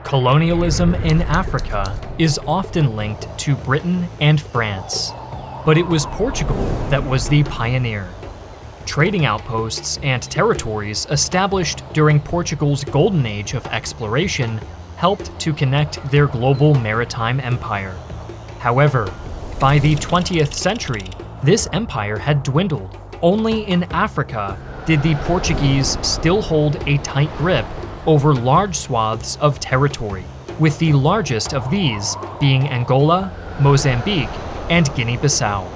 Colonialism in Africa is often linked to Britain and France, but it was Portugal that was the pioneer. Trading outposts and territories established during Portugal's golden age of exploration helped to connect their global maritime empire. However, by the 20th century, this empire had dwindled. Only in Africa did the Portuguese still hold a tight grip over large swaths of territory, with the largest of these being Angola, Mozambique, and Guinea-Bissau.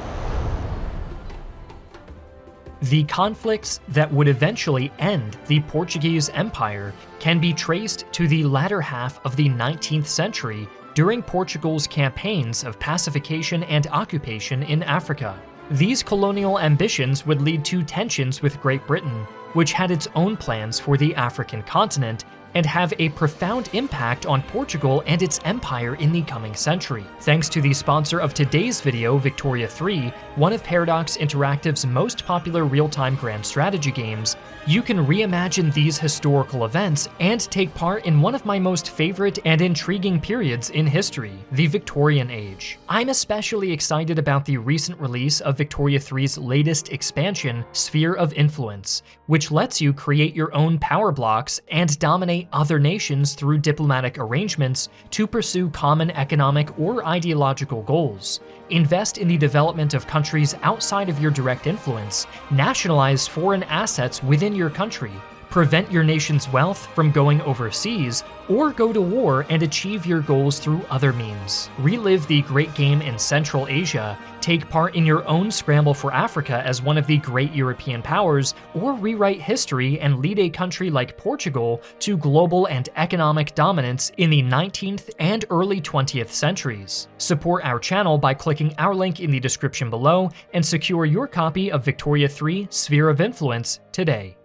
The conflicts that would eventually end the Portuguese Empire can be traced to the latter half of the 19th century during Portugal's campaigns of pacification and occupation in Africa. These colonial ambitions would lead to tensions with Great Britain, which had its own plans for the African continent and have a profound impact on Portugal and its empire in the coming century. Thanks to the sponsor of today's video, Victoria 3, one of Paradox Interactive's most popular real-time grand strategy games, you can reimagine these historical events and take part in one of my most favorite and intriguing periods in history, the Victorian Age. I'm especially excited about the recent release of Victoria 3's latest expansion, Sphere of Influence, which lets you create your own power blocks and dominate other nations through diplomatic arrangements to pursue common economic or ideological goals. Invest in the development of countries outside of your direct influence, nationalize foreign assets within your country, prevent your nation's wealth from going overseas, or go to war and achieve your goals through other means. Relive the great game in Central Asia, take part in your own scramble for Africa as one of the great European powers, or rewrite history and lead a country like Portugal to global and economic dominance in the 19th and early 20th centuries. Support our channel by clicking our link in the description below and secure your copy of Victoria 3 Sphere of Influence today.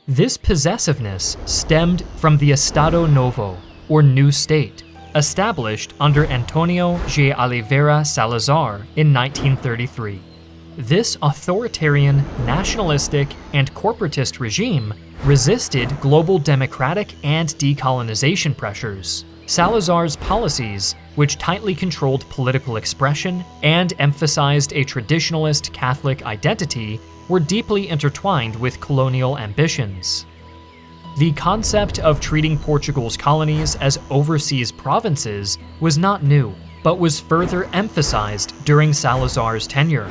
This possessiveness stemmed from the Estado Novo, or New State, established under Antonio de Oliveira Salazar in 1933. This authoritarian, nationalistic, and corporatist regime resisted global democratic and decolonization pressures. Salazar's policies, which tightly controlled political expression and emphasized a traditionalist Catholic identity, were deeply intertwined with colonial ambitions. The concept of treating Portugal's colonies as overseas provinces was not new, but was further emphasized during Salazar's tenure.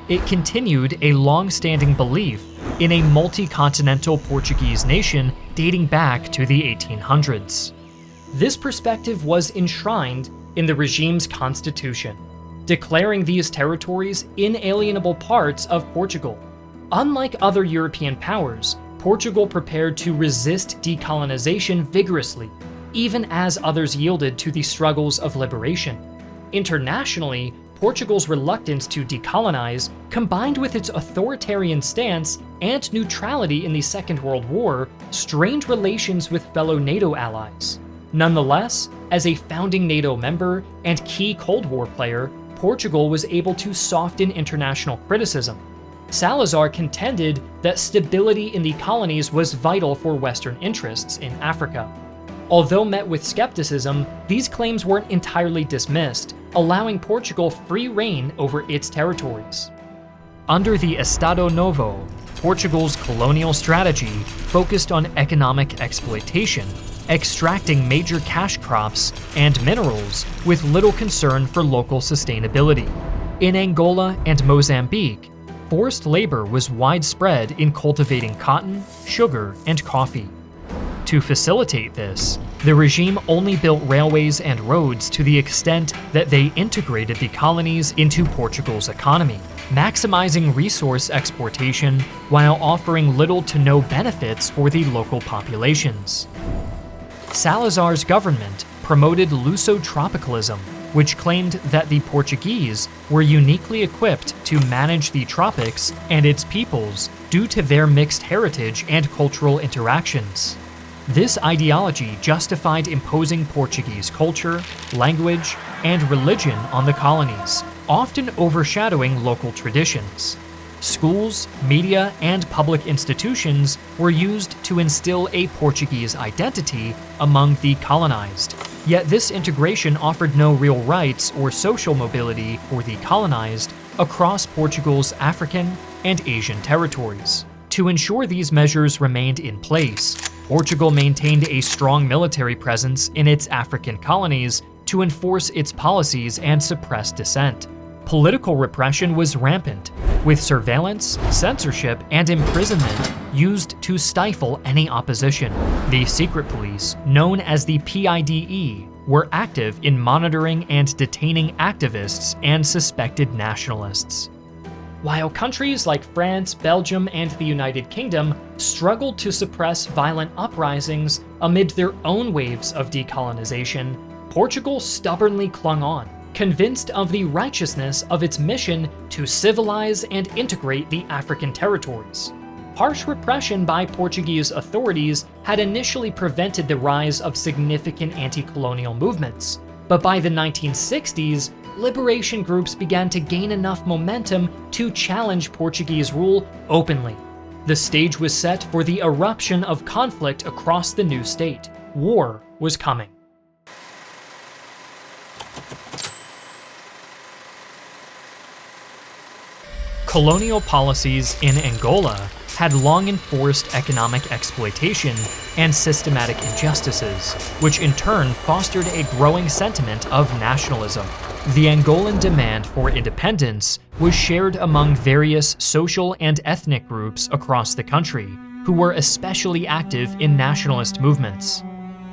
It continued a long-standing belief in a multi-continental Portuguese nation dating back to the 1800s. This perspective was enshrined in the regime's constitution, declaring these territories inalienable parts of Portugal. Unlike other European powers, Portugal prepared to resist decolonization vigorously, even as others yielded to the struggles of liberation. Internationally, Portugal's reluctance to decolonize, combined with its authoritarian stance and neutrality in the Second World War, strained relations with fellow NATO allies. Nonetheless, as a founding NATO member and key Cold War player, Portugal was able to soften international criticism. Salazar contended that stability in the colonies was vital for Western interests in Africa. Although met with skepticism, these claims weren't entirely dismissed, allowing Portugal free rein over its territories. Under the Estado Novo, Portugal's colonial strategy focused on economic exploitation, extracting major cash crops and minerals with little concern for local sustainability. In Angola and Mozambique, forced labor was widespread in cultivating cotton, sugar, and coffee. To facilitate this, the regime only built railways and roads to the extent that they integrated the colonies into Portugal's economy, maximizing resource exportation while offering little to no benefits for the local populations. Salazar's government promoted Lusotropicalism, which claimed that the Portuguese were uniquely equipped to manage the tropics and its peoples due to their mixed heritage and cultural interactions. This ideology justified imposing Portuguese culture, language, and religion on the colonies, often overshadowing local traditions. Schools, media, and public institutions were used to instill a Portuguese identity among the colonized. Yet this integration offered no real rights or social mobility for the colonized across Portugal's African and Asian territories. To ensure these measures remained in place, Portugal maintained a strong military presence in its African colonies to enforce its policies and suppress dissent. Political repression was rampant, with surveillance, censorship, and imprisonment used to stifle any opposition. The secret police, known as the PIDE, were active in monitoring and detaining activists and suspected nationalists. While countries like France, Belgium, and the United Kingdom struggled to suppress violent uprisings amid their own waves of decolonization, Portugal stubbornly clung on, convinced of the righteousness of its mission to civilize and integrate the African territories. Harsh repression by Portuguese authorities had initially prevented the rise of significant anti-colonial movements, but by the 1960s, liberation groups began to gain enough momentum to challenge Portuguese rule openly. The stage was set for the eruption of conflict across the new state. War was coming. Colonial policies in Angola had long enforced economic exploitation and systematic injustices, which in turn fostered a growing sentiment of nationalism. The Angolan demand for independence was shared among various social and ethnic groups across the country, who were especially active in nationalist movements.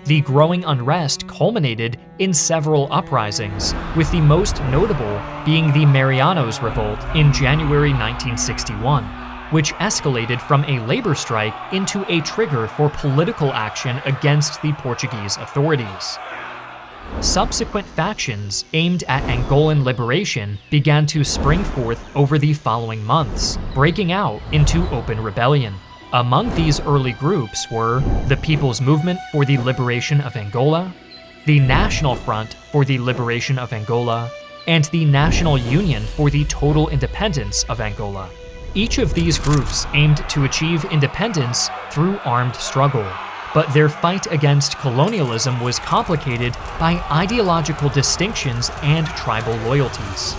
The growing unrest culminated in several uprisings, with the most notable being the Marianos Revolt in January 1961, which escalated from a labor strike into a trigger for political action against the Portuguese authorities. Subsequent factions aimed at Angolan liberation began to spring forth over the following months, breaking out into open rebellion. Among these early groups were the People's Movement for the Liberation of Angola, the National Front for the Liberation of Angola, and the National Union for the Total Independence of Angola. Each of these groups aimed to achieve independence through armed struggle, but their fight against colonialism was complicated by ideological distinctions and tribal loyalties.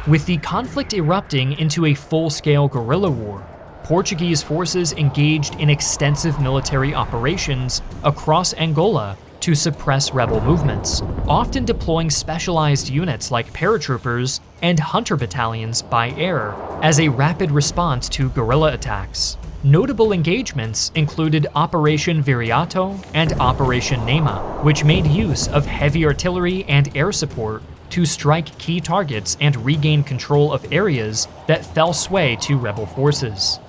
With the conflict erupting into a full-scale guerrilla war, Portuguese forces engaged in extensive military operations across Angola to suppress rebel movements, often deploying specialized units like paratroopers and hunter battalions by air as a rapid response to guerrilla attacks. Notable engagements included Operation Viriato and Operation Nema, which made use of heavy artillery and air support to strike key targets and regain control of areas that fell sway to rebel forces.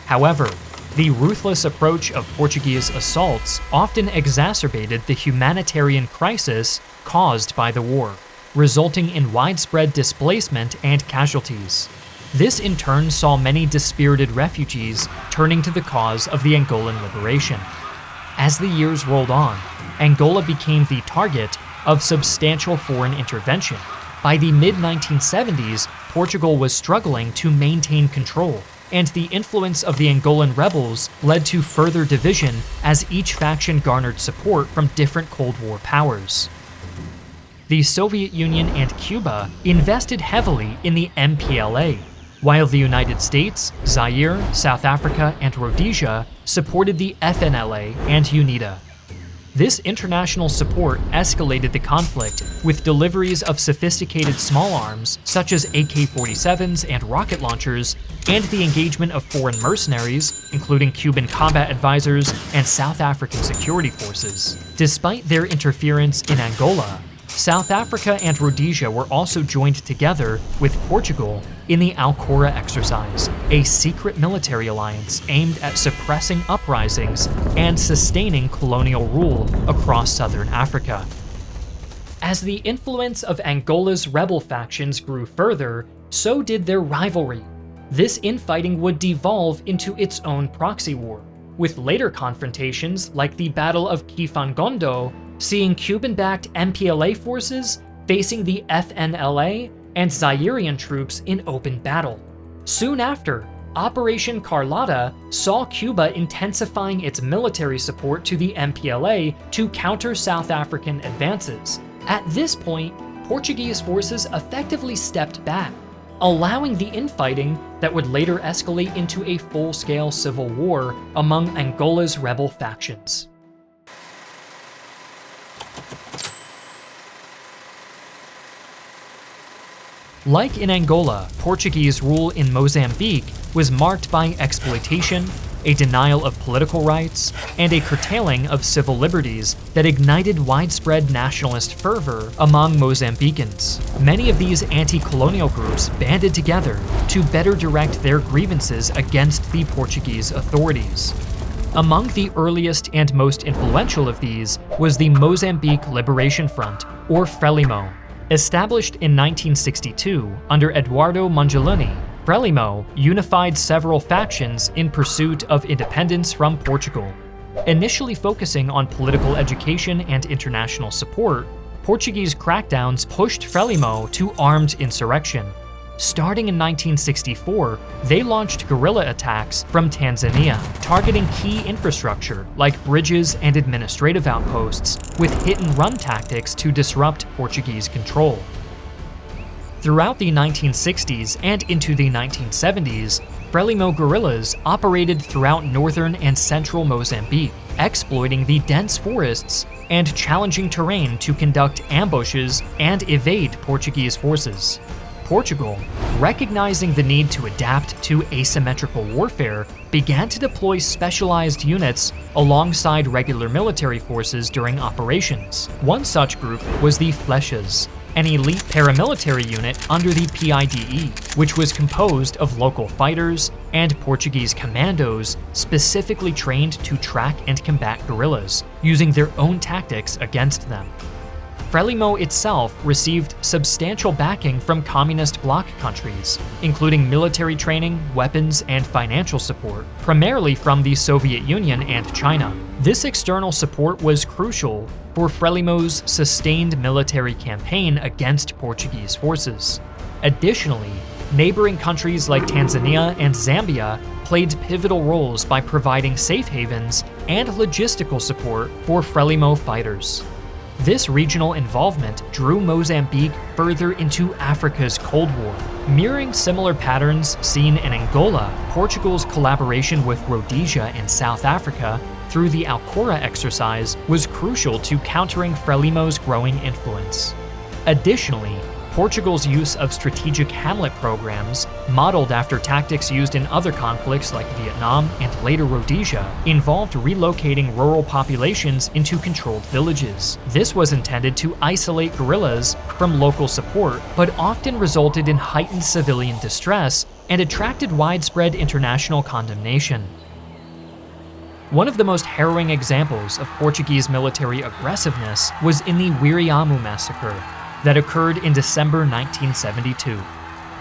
However, the ruthless approach of Portuguese assaults often exacerbated the humanitarian crisis caused by the war, resulting in widespread displacement and casualties. This in turn saw many dispirited refugees turning to the cause of the Angolan liberation. As the years rolled on, Angola became the target of substantial foreign intervention. By the mid-1970s, Portugal was struggling to maintain control, and the influence of the Angolan rebels led to further division as each faction garnered support from different Cold War powers. The Soviet Union and Cuba invested heavily in the MPLA, while the United States, Zaire, South Africa, and Rhodesia supported the FNLA and UNITA. This international support escalated the conflict with deliveries of sophisticated small arms such as AK-47s and rocket launchers, and the engagement of foreign mercenaries, including Cuban combat advisors and South African security forces. Despite their interference in Angola, South Africa and Rhodesia were also joined together with Portugal in the Alcora exercise, a secret military alliance aimed at suppressing uprisings and sustaining colonial rule across southern Africa. As the influence of Angola's rebel factions grew further, so did their rivalry. This infighting would devolve into its own proxy war, with later confrontations like the Battle of Kifangondo seeing Cuban-backed MPLA forces facing the FNLA and Zairian troops in open battle. Soon after, Operation Carlotta saw Cuba intensifying its military support to the MPLA to counter South African advances. At this point, Portuguese forces effectively stepped back, allowing the infighting that would later escalate into a full-scale civil war among Angola's rebel factions. Like in Angola, Portuguese rule in Mozambique was marked by exploitation, a denial of political rights, and a curtailing of civil liberties that ignited widespread nationalist fervor among Mozambicans. Many of these anti-colonial groups banded together to better direct their grievances against the Portuguese authorities. Among the earliest and most influential of these was the Mozambique Liberation Front, or Frelimo. Established in 1962 under Eduardo Mangiolini, Frelimo unified several factions in pursuit of independence from Portugal. Initially focusing on political education and international support, Portuguese crackdowns pushed Frelimo to armed insurrection. Starting in 1964, they launched guerrilla attacks from Tanzania, targeting key infrastructure like bridges and administrative outposts, with hit-and-run tactics to disrupt Portuguese control. Throughout the 1960s and into the 1970s, Frelimo guerrillas operated throughout northern and central Mozambique, exploiting the dense forests and challenging terrain to conduct ambushes and evade Portuguese forces. Portugal, recognizing the need to adapt to asymmetrical warfare, began to deploy specialized units alongside regular military forces during operations. One such group was the Flechas, an elite paramilitary unit under the PIDE, which was composed of local fighters and Portuguese commandos specifically trained to track and combat guerrillas, using their own tactics against them. Frelimo itself received substantial backing from communist bloc countries, including military training, weapons, and financial support, primarily from the Soviet Union and China. This external support was crucial for Frelimo's sustained military campaign against Portuguese forces. Additionally, neighboring countries like Tanzania and Zambia played pivotal roles by providing safe havens and logistical support for Frelimo fighters. This regional involvement drew Mozambique further into Africa's Cold War. Mirroring similar patterns seen in Angola, Portugal's collaboration with Rhodesia in South Africa through the Alcora exercise was crucial to countering Frelimo's growing influence. Additionally, Portugal's use of strategic hamlet programs, modeled after tactics used in other conflicts like Vietnam and later Rhodesia, involved relocating rural populations into controlled villages. This was intended to isolate guerrillas from local support, but often resulted in heightened civilian distress and attracted widespread international condemnation. One of the most harrowing examples of Portuguese military aggressiveness was in the Wiriamu massacre that occurred in December 1972.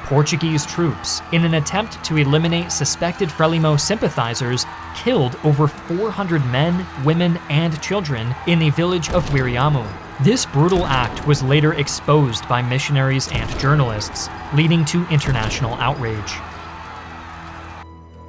Portuguese troops, in an attempt to eliminate suspected Frelimo sympathizers, killed over 400 men, women, and children in the village of Wiriamu. This brutal act was later exposed by missionaries and journalists, leading to international outrage.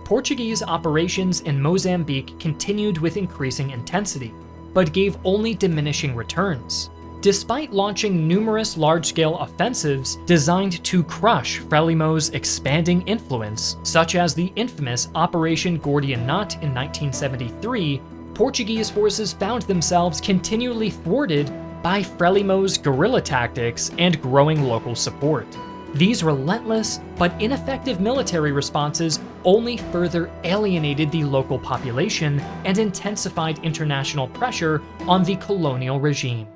Portuguese operations in Mozambique continued with increasing intensity, but gave only diminishing returns. Despite launching numerous large-scale offensives designed to crush Frelimo's expanding influence, such as the infamous Operation Gordian Knot in 1973, Portuguese forces found themselves continually thwarted by Frelimo's guerrilla tactics and growing local support. These relentless but ineffective military responses only further alienated the local population and intensified international pressure on the colonial regime.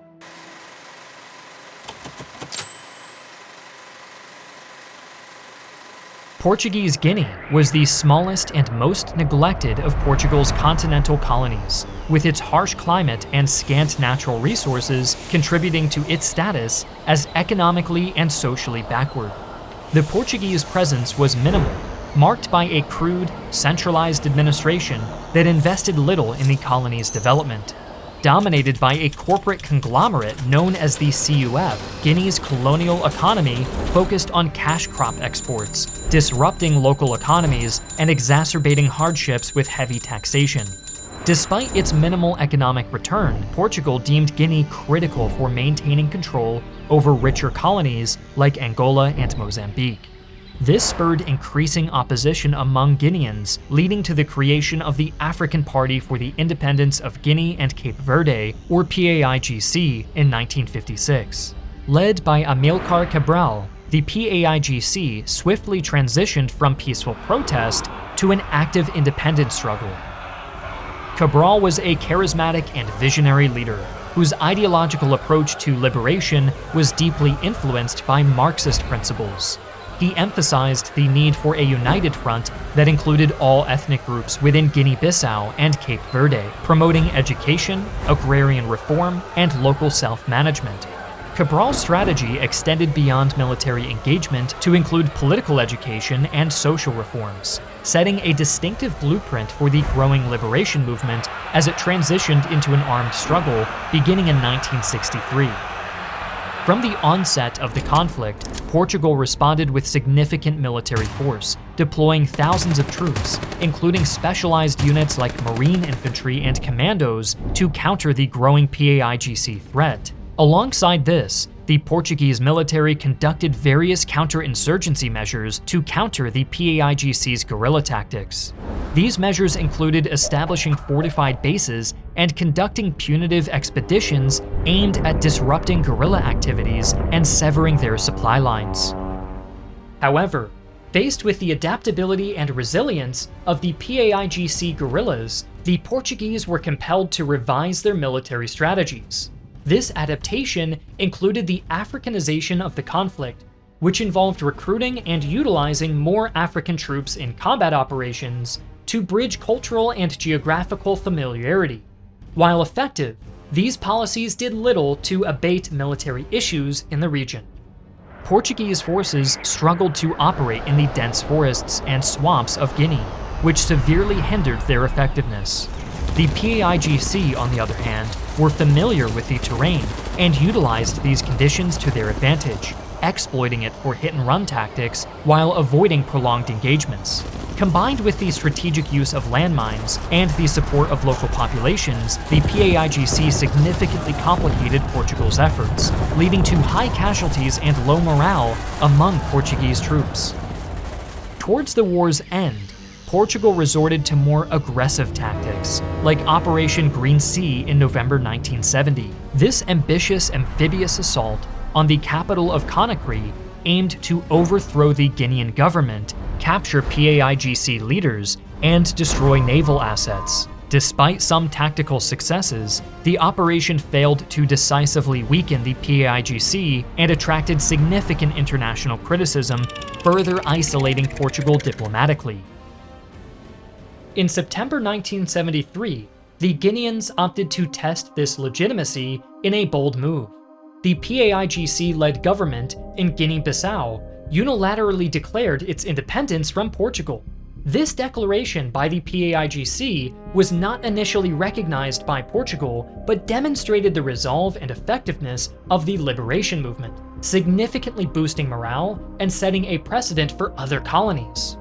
Portuguese Guinea was the smallest and most neglected of Portugal's continental colonies, with its harsh climate and scant natural resources contributing to its status as economically and socially backward. The Portuguese presence was minimal, marked by a crude, centralized administration that invested little in the colony's development. dominated by a corporate conglomerate known as the CUF, Guinea's colonial economy focused on cash crop exports, disrupting local economies and exacerbating hardships with heavy taxation. Despite its minimal economic return, Portugal deemed Guinea critical for maintaining control over richer colonies like Angola and Mozambique. This spurred increasing opposition among Guineans, leading to the creation of the African Party for the Independence of Guinea and Cape Verde, or PAIGC, in 1956. Led by Amilcar Cabral, the PAIGC swiftly transitioned from peaceful protest to an active independence struggle. Cabral was a charismatic and visionary leader, whose ideological approach to liberation was deeply influenced by Marxist principles. He emphasized the need for a united front that included all ethnic groups within Guinea-Bissau and Cape Verde, promoting education, agrarian reform, and local self-management. Cabral's strategy extended beyond military engagement to include political education and social reforms, setting a distinctive blueprint for the growing liberation movement as it transitioned into an armed struggle beginning in 1963. From the onset of the conflict, Portugal responded with significant military force, deploying thousands of troops, including specialized units like marine infantry and commandos, to counter the growing PAIGC threat. Alongside this, the Portuguese military conducted various counterinsurgency measures to counter the PAIGC's guerrilla tactics. These measures included establishing fortified bases and conducting punitive expeditions aimed at disrupting guerrilla activities and severing their supply lines. However, faced with the adaptability and resilience of the PAIGC guerrillas, the Portuguese were compelled to revise their military strategies. This adaptation included the Africanization of the conflict, which involved recruiting and utilizing more African troops in combat operations to bridge cultural and geographical familiarity. While effective, these policies did little to abate military issues in the region. Portuguese forces struggled to operate in the dense forests and swamps of Guinea, which severely hindered their effectiveness. The PAIGC, on the other hand, were familiar with the terrain and utilized these conditions to their advantage, exploiting it for hit-and-run tactics while avoiding prolonged engagements. Combined with the strategic use of landmines and the support of local populations, the PAIGC significantly complicated Portugal's efforts, leading to high casualties and low morale among Portuguese troops. Towards the war's end, Portugal resorted to more aggressive tactics, like Operation Green Sea in November 1970. This ambitious amphibious assault on the capital of Conakry aimed to overthrow the Guinean government, capture PAIGC leaders, and destroy naval assets. Despite some tactical successes, the operation failed to decisively weaken the PAIGC and attracted significant international criticism, further isolating Portugal diplomatically. In September 1973, the Guineans opted to test this legitimacy in a bold move. The PAIGC-led government in Guinea-Bissau unilaterally declared its independence from Portugal. This declaration by the PAIGC was not initially recognized by Portugal, but demonstrated the resolve and effectiveness of the liberation movement, significantly boosting morale and setting a precedent for other colonies.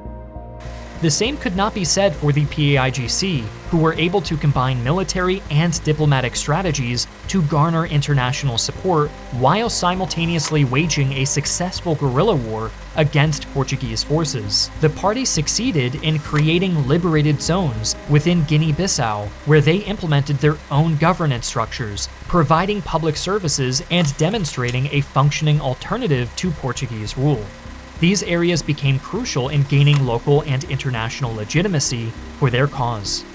The same could not be said for the PAIGC, who were able to combine military and diplomatic strategies to garner international support while simultaneously waging a successful guerrilla war against Portuguese forces. The party succeeded in creating liberated zones within Guinea-Bissau, where they implemented their own governance structures, providing public services and demonstrating a functioning alternative to Portuguese rule. These areas became crucial in gaining local and international legitimacy for their cause.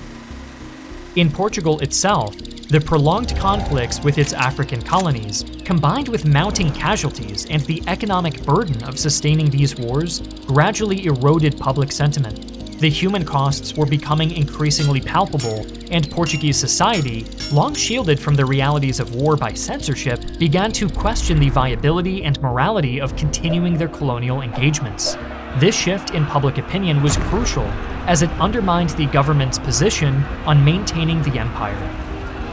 In Portugal itself, the prolonged conflicts with its African colonies, combined with mounting casualties and the economic burden of sustaining these wars, gradually eroded public sentiment. The human costs were becoming increasingly palpable, and Portuguese society, long shielded from the realities of war by censorship, began to question the viability and morality of continuing their colonial engagements. This shift in public opinion was crucial, as it undermined the government's position on maintaining the empire.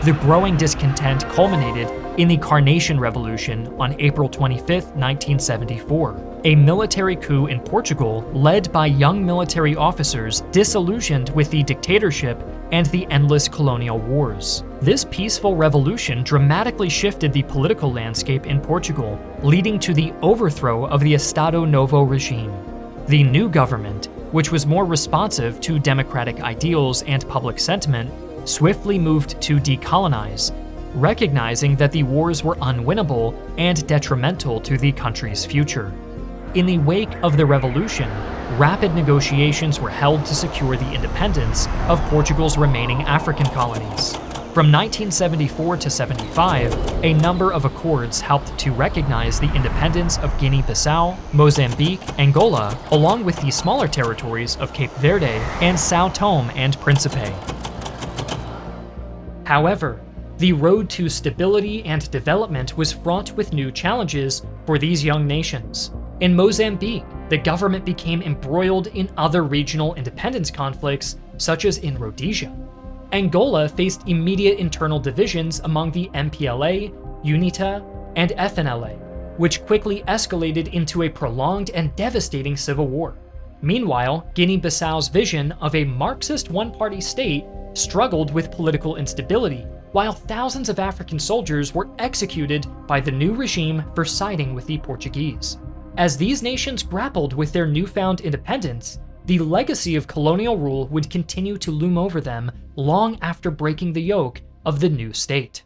The growing discontent culminated in the Carnation Revolution on April 25, 1974, a military coup in Portugal led by young military officers disillusioned with the dictatorship and the endless colonial wars. This peaceful revolution dramatically shifted the political landscape in Portugal, leading to the overthrow of the Estado Novo regime. The new government, which was more responsive to democratic ideals and public sentiment, swiftly moved to decolonize, recognizing that the wars were unwinnable and detrimental to the country's future. In the wake of the revolution, rapid negotiations were held to secure the independence of Portugal's remaining African colonies. From 1974 to 75, a number of accords helped to recognize the independence of Guinea-Bissau, Mozambique, Angola, along with the smaller territories of Cape Verde and São Tomé and Príncipe. However, the road to stability and development was fraught with new challenges for these young nations. In Mozambique, the government became embroiled in other regional independence conflicts, such as in Rhodesia. Angola faced immediate internal divisions among the MPLA, UNITA, and FNLA, which quickly escalated into a prolonged and devastating civil war. Meanwhile, Guinea-Bissau's vision of a Marxist one-party state struggled with political instability, while thousands of African soldiers were executed by the new regime for siding with the Portuguese. As these nations grappled with their newfound independence, the legacy of colonial rule would continue to loom over them long after breaking the yoke of the new state.